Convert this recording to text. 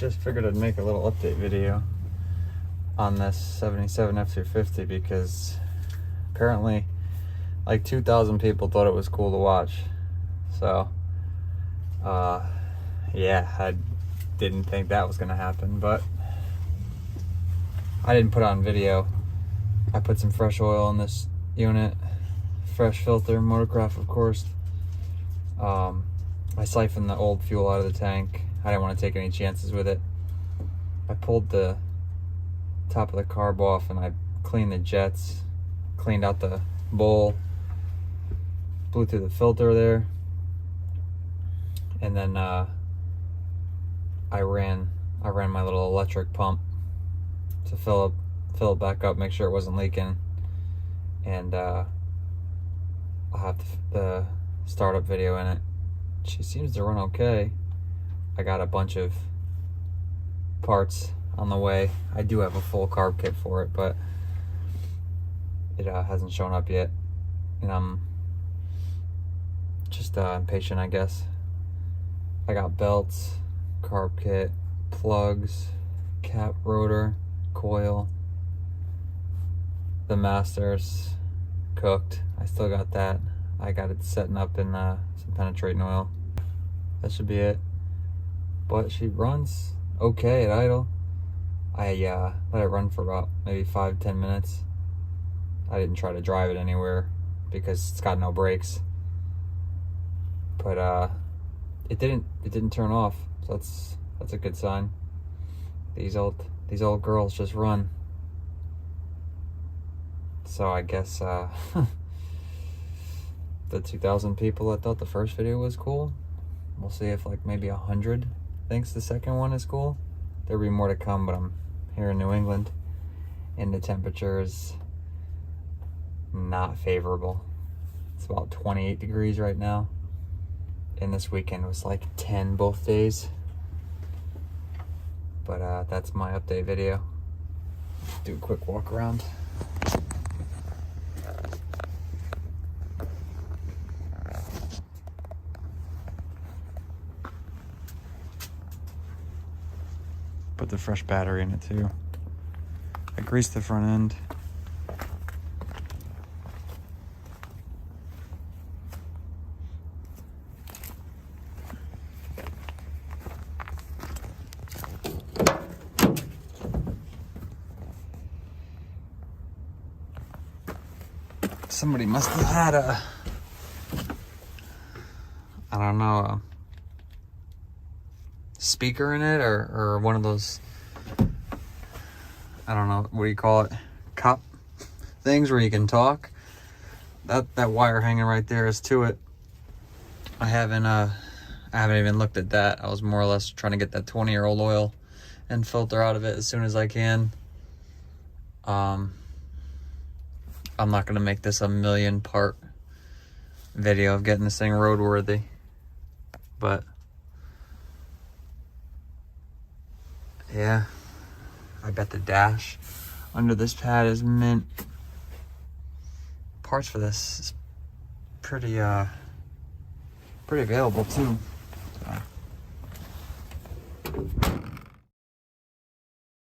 just figured I'd make a little update video on this 77 F250 because apparently like 2,000 people thought it was cool to watch. So yeah, I didn't think that was gonna happen, but I didn't put it on video. I put some fresh oil in this unit, fresh filter, motorcraft of course. I siphoned the old fuel out of the tank. I didn't want to take any chances with it. I pulled the top of the carb off and I cleaned the jets, cleaned out the bowl, blew through the filter there, and then I ran my little electric pump to fill it back up, make sure it wasn't leaking, and I'll have the startup video in it. She seems to run okay. I got a bunch of parts on the way. I do have a full carb kit for it, but it hasn't shown up yet, and I'm just impatient, I guess. I got belts, carb kit, plugs, cap, rotor, coil. The master's cooked. I still got that. I got it setting up in some penetrating oil. That should be it. But she runs okay at idle. I let it run for about maybe 5-10 minutes. I didn't try to drive it anywhere because it's got no brakes. But it didn't turn off, so that's a good sign. These old girls just run. So I guess the 2,000 people that thought the first video was cool, we'll see if like maybe 100 thinks the second one is cool. There'll be more to come, but I'm here in New England and the temperature is not favorable. It's about 28 degrees right now, and this weekend was like 10 both days. But that's my update video. Do a quick walk around. Put the fresh battery in it too. I greased the front end. Somebody must have had a speaker in it, or one of those, I don't know, what do you call it, cop things where you can talk. That wire hanging right there is to it. I haven't even looked at that. I was more or less trying to get that 20-year-old oil and filter out of it as soon as I can. I'm not gonna make this a 1,000,000-part video of getting this thing roadworthy, but yeah, I bet the dash under this pad is mint. Parts for this is pretty available too. So.